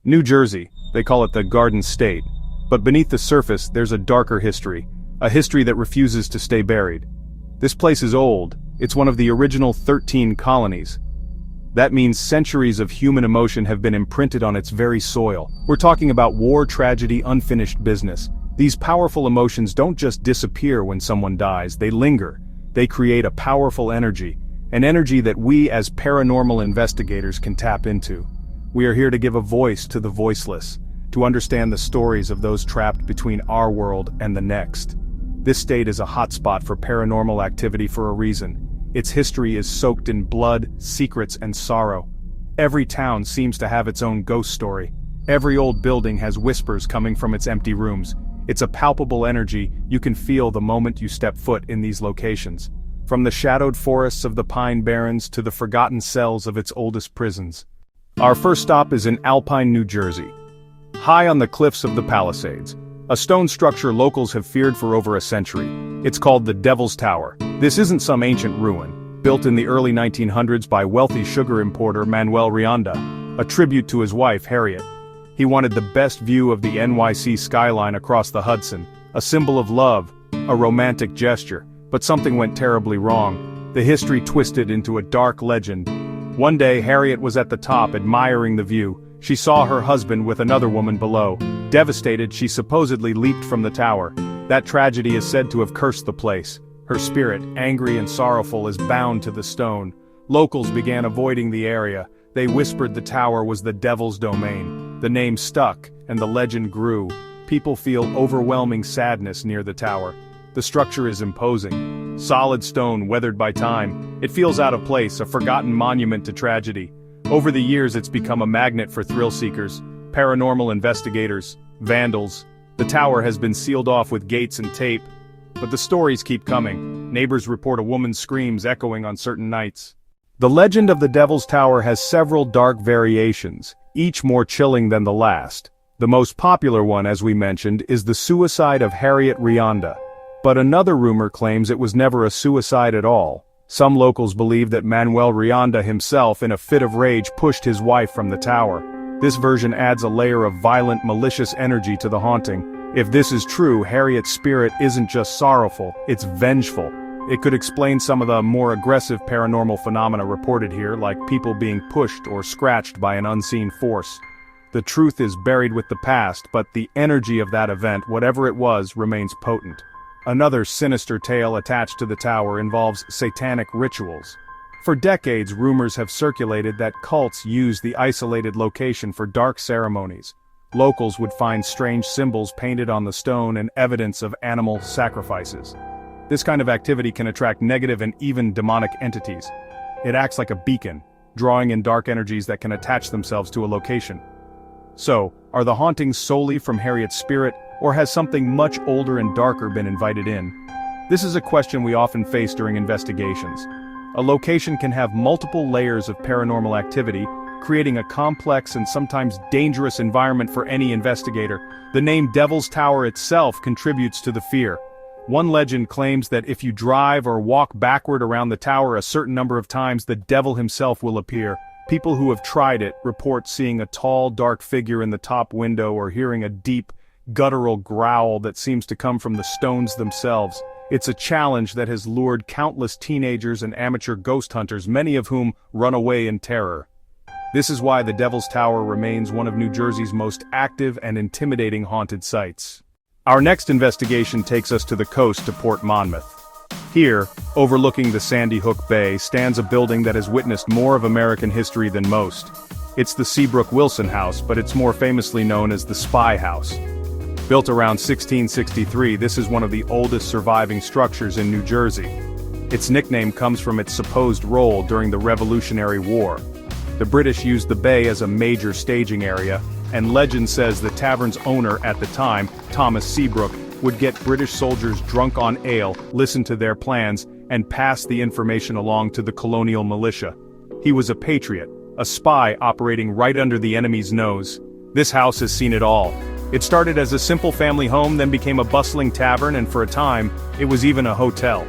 New Jersey, they call it the Garden State. But beneath the surface, there's a darker history. A history that refuses to stay buried. This place is old. It's one of the original 13 colonies. That means centuries of human emotion have been imprinted on its very soil. We're talking about war, tragedy, unfinished business. These powerful emotions don't just disappear when someone dies, they linger. They create a powerful energy, an energy that we as paranormal investigators can tap into. We are here to give a voice to the voiceless, to understand the stories of those trapped between our world and the next. This state is a hotspot for paranormal activity for a reason. Its history is soaked in blood, secrets, and sorrow. Every town seems to have its own ghost story. Every old building has whispers coming from its empty rooms. It's a palpable energy you can feel the moment you step foot in these locations. From the shadowed forests of the Pine Barrens to the forgotten cells of its oldest prisons. Our first stop is in Alpine, New Jersey. High on the cliffs of the Palisades. A stone structure locals have feared for over a century. It's called the Devil's Tower. This isn't some ancient ruin, built in the early 1900s by wealthy sugar importer Manuel Rianda, a tribute to his wife Harriet. He wanted the best view of the NYC skyline across the Hudson, a symbol of love, a romantic gesture, but something went terribly wrong. The history twisted into a dark legend. One day Harriet was at the top admiring the view. She saw her husband with another woman below. Devastated, she supposedly leaped from the tower. That tragedy is said to have cursed the place. Her spirit, angry and sorrowful, is bound to the stone. Locals began avoiding the area. They whispered the tower was the devil's domain. The name stuck, and the legend grew. People feel overwhelming sadness near the tower. The structure is imposing. Solid stone weathered by time. It feels out of place, a forgotten monument to tragedy. Over the years it's become a magnet for thrill-seekers, paranormal investigators, vandals. The tower has been sealed off with gates and tape. But the stories keep coming. Neighbors report a woman's screams echoing on certain nights. The legend of the Devil's Tower has several dark variations, each more chilling than the last. The most popular one, as we mentioned, is the suicide of Harriet Rianda. But another rumor claims it was never a suicide at all. Some locals believe that Manuel Rianda himself, in a fit of rage, pushed his wife from the tower. This version adds a layer of violent, malicious energy to the haunting. If this is true, Harriet's spirit isn't just sorrowful, it's vengeful. It could explain some of the more aggressive paranormal phenomena reported here, like people being pushed or scratched by an unseen force. The truth is buried with the past, but the energy of that event, whatever it was, remains potent. Another sinister tale attached to the tower involves satanic rituals. For decades, rumors have circulated that cults use the isolated location for dark ceremonies. Locals would find strange symbols painted on the stone and evidence of animal sacrifices. This kind of activity can attract negative and even demonic entities. It acts like a beacon, drawing in dark energies that can attach themselves to a location. So, are the hauntings solely from Harriet's spirit, or has something much older and darker been invited in? This is a question we often face during investigations. A location can have multiple layers of paranormal activity, creating a complex and sometimes dangerous environment for any investigator. The name Devil's Tower itself contributes to the fear. One legend claims that if you drive or walk backward around the tower a certain number of times, the devil himself will appear. People who have tried it report seeing a tall, dark figure in the top window or hearing a deep, guttural growl that seems to come from the stones themselves. It's a challenge that has lured countless teenagers and amateur ghost hunters, many of whom run away in terror. This is why the Devil's Tower remains one of New Jersey's most active and intimidating haunted sites. Our next investigation takes us to the coast to Port Monmouth. Here, overlooking the Sandy Hook Bay, stands a building that has witnessed more of American history than most. It's the Seabrook Wilson House, but it's more famously known as the Spy House. Built around 1663, this is one of the oldest surviving structures in New Jersey. Its nickname comes from its supposed role during the Revolutionary War. The British used the bay as a major staging area, and legend says the tavern's owner at the time, Thomas Seabrook, would get British soldiers drunk on ale, listen to their plans, and pass the information along to the colonial militia. He was a patriot, a spy operating right under the enemy's nose. This house has seen it all. It started as a simple family home, then became a bustling tavern, and for a time, it was even a hotel.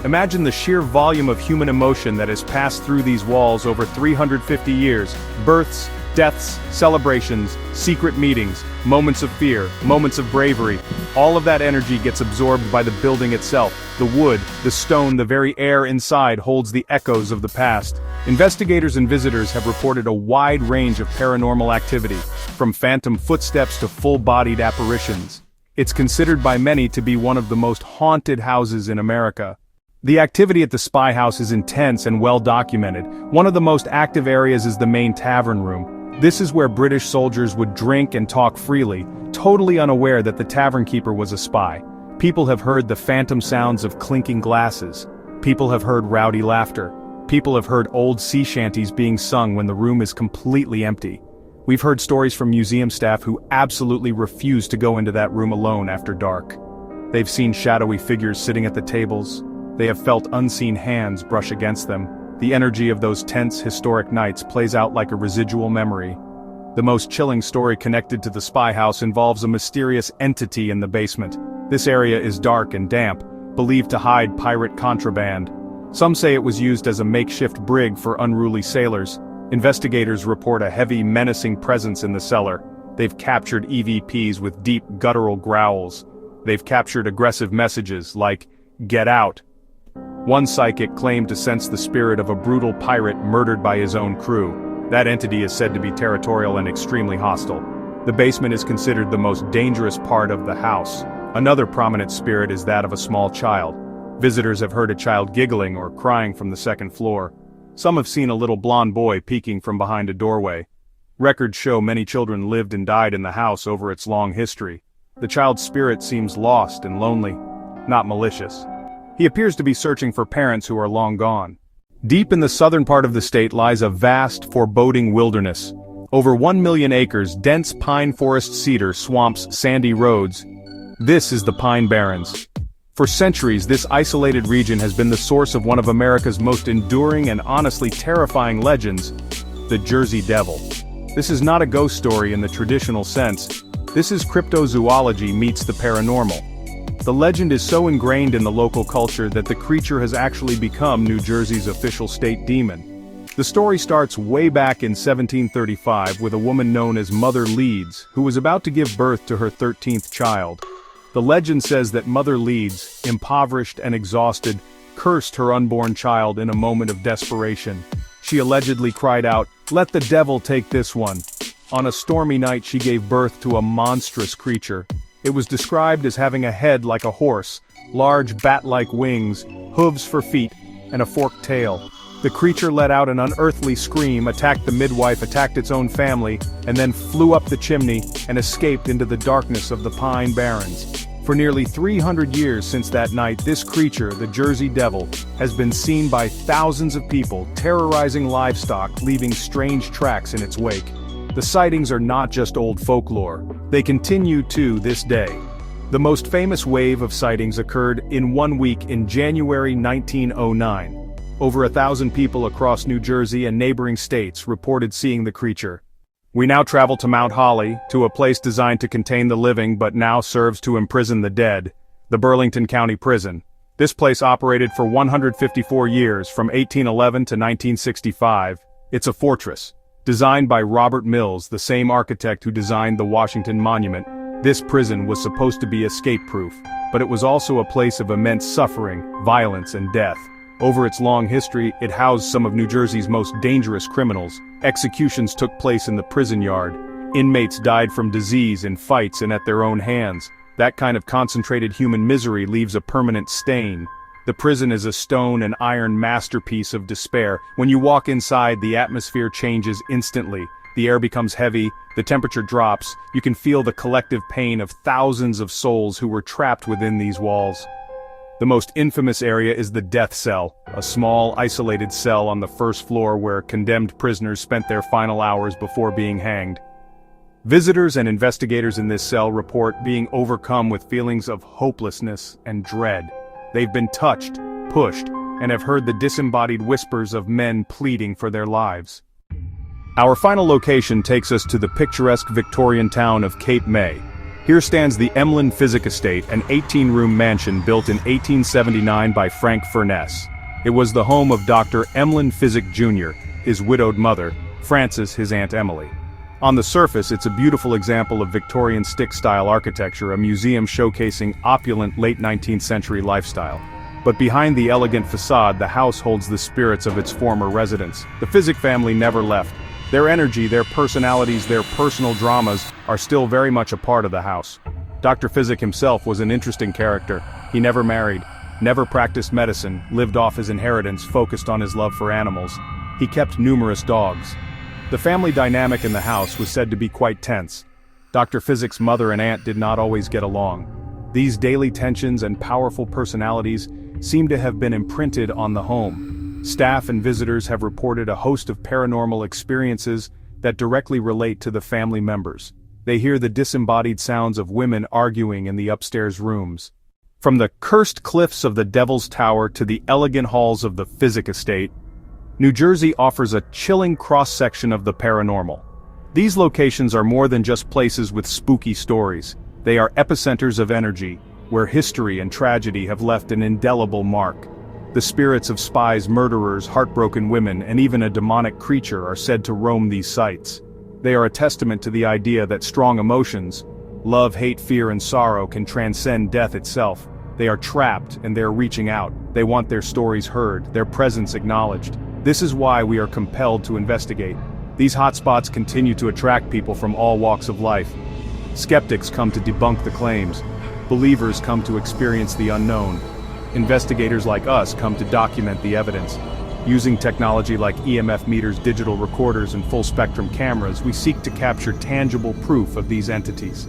Imagine the sheer volume of human emotion that has passed through these walls over 350 years. Births, Deaths, celebrations, secret meetings, moments of fear, moments of bravery. All of that energy gets absorbed by the building itself. The wood, the stone, the very air inside holds the echoes of the past. Investigators and visitors have reported a wide range of paranormal activity, from phantom footsteps to full-bodied apparitions. It's considered by many to be one of the most haunted houses in America. The activity at the spy house is intense and well documented. One of the most active areas is the main tavern room. This is where British soldiers would drink and talk freely, totally unaware that the tavern keeper was a spy. People have heard the phantom sounds of clinking glasses. People have heard rowdy laughter. People have heard old sea shanties being sung when the room is completely empty. We've heard stories from museum staff who absolutely refuse to go into that room alone after dark. They've seen shadowy figures sitting at the tables. They have felt unseen hands brush against them. The energy of those tense, historic nights plays out like a residual memory. The most chilling story connected to the spy house involves a mysterious entity in the basement. This area is dark and damp, believed to hide pirate contraband. Some say it was used as a makeshift brig for unruly sailors. Investigators report a heavy, menacing presence in the cellar. They've captured EVPs with deep, guttural growls. They've captured aggressive messages like, "Get out." One psychic claimed to sense the spirit of a brutal pirate murdered by his own crew. That entity is said to be territorial and extremely hostile. The basement is considered the most dangerous part of the house. Another prominent spirit is that of a small child. Visitors have heard a child giggling or crying from the second floor. Some have seen a little blond boy peeking from behind a doorway. Records show many children lived and died in the house over its long history. The child's spirit seems lost and lonely, not malicious. He appears to be searching for parents who are long gone. Deep in the southern part of the state lies a vast, foreboding wilderness. Over 1 million acres, dense pine forest, cedar, swamps, sandy roads. This is the Pine Barrens. For centuries, this isolated region has been the source of one of America's most enduring and honestly terrifying legends, the Jersey Devil. This is not a ghost story in the traditional sense. This is cryptozoology meets the paranormal. The legend is so ingrained in the local culture that the creature has actually become New Jersey's official state demon. The story starts way back in 1735 with a woman known as Mother Leeds, who was about to give birth to her 13th child. The legend says that Mother Leeds, impoverished and exhausted, cursed her unborn child in a moment of desperation. She allegedly cried out, "Let the devil take this one." On a stormy night she gave birth to a monstrous creature. It was described as having a head like a horse, large bat-like wings, hooves for feet, and a forked tail. The creature let out an unearthly scream, attacked the midwife, attacked its own family, and then flew up the chimney and escaped into the darkness of the Pine Barrens. For nearly 300 years since that night, this creature, the Jersey Devil, has been seen by thousands of people, terrorizing livestock, leaving strange tracks in its wake. The sightings are not just old folklore. They continue to this day. The most famous wave of sightings occurred in 1 week in January 1909. Over 1,000 people across New Jersey and neighboring states reported seeing the creature. We now travel to Mount Holly, to a place designed to contain the living but now serves to imprison the dead, the Burlington County Prison. This place operated for 154 years, from 1811 to 1965. It's a fortress. Designed by Robert Mills, the same architect who designed the Washington Monument, this prison was supposed to be escape-proof, but it was also a place of immense suffering, violence, and death. Over its long history, it housed some of New Jersey's most dangerous criminals. Executions took place in the prison yard. Inmates died from disease in fights and at their own hands. That kind of concentrated human misery leaves a permanent stain. The prison is a stone and iron masterpiece of despair. When you walk inside, the atmosphere changes instantly. The air becomes heavy, the temperature drops, you can feel the collective pain of thousands of souls who were trapped within these walls. The most infamous area is the death cell, a small, isolated cell on the first floor where condemned prisoners spent their final hours before being hanged. Visitors and investigators in this cell report being overcome with feelings of hopelessness and dread. They've been touched, pushed, and have heard the disembodied whispers of men pleading for their lives. Our final location takes us to the picturesque Victorian town of Cape May. Here stands the Emlyn Physic Estate, an 18-room mansion built in 1879 by Frank Furness. It was the home of Dr. Emlyn Physic Jr., his widowed mother, Frances his Aunt Emily. On the surface, it's a beautiful example of Victorian stick-style architecture, a museum showcasing opulent late 19th century lifestyle. But behind the elegant facade, the house holds the spirits of its former residents. The Physic family never left. Their energy, their personalities, their personal dramas are still very much a part of the house. Dr. Physic himself was an interesting character. He never married, never practiced medicine, lived off his inheritance, focused on his love for animals. He kept numerous dogs. The family dynamic in the house was said to be quite tense. Dr. Physic's mother and aunt did not always get along. These daily tensions and powerful personalities seem to have been imprinted on the home. Staff and visitors have reported a host of paranormal experiences that directly relate to the family members. They hear the disembodied sounds of women arguing in the upstairs rooms. From the cursed cliffs of the Devil's Tower to the elegant halls of the Physic estate, New Jersey offers a chilling cross-section of the paranormal. These locations are more than just places with spooky stories. They are epicenters of energy, where history and tragedy have left an indelible mark. The spirits of spies, murderers, heartbroken women, and even a demonic creature are said to roam these sites. They are a testament to the idea that strong emotions, love, hate, fear, and sorrow can transcend death itself. They are trapped and they are reaching out. They want their stories heard, their presence acknowledged. This is why we are compelled to investigate. These hotspots continue to attract people from all walks of life. Skeptics come to debunk the claims. Believers come to experience the unknown. Investigators like us come to document the evidence. Using technology like EMF meters, digital recorders, and full-spectrum cameras, we seek to capture tangible proof of these entities.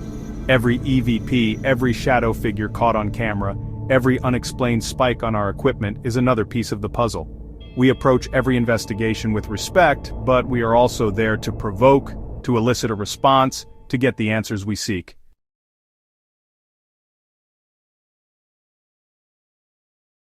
Every EVP, every shadow figure caught on camera, every unexplained spike on our equipment is another piece of the puzzle. We approach every investigation with respect, but we are also there to provoke, to elicit a response, to get the answers we seek.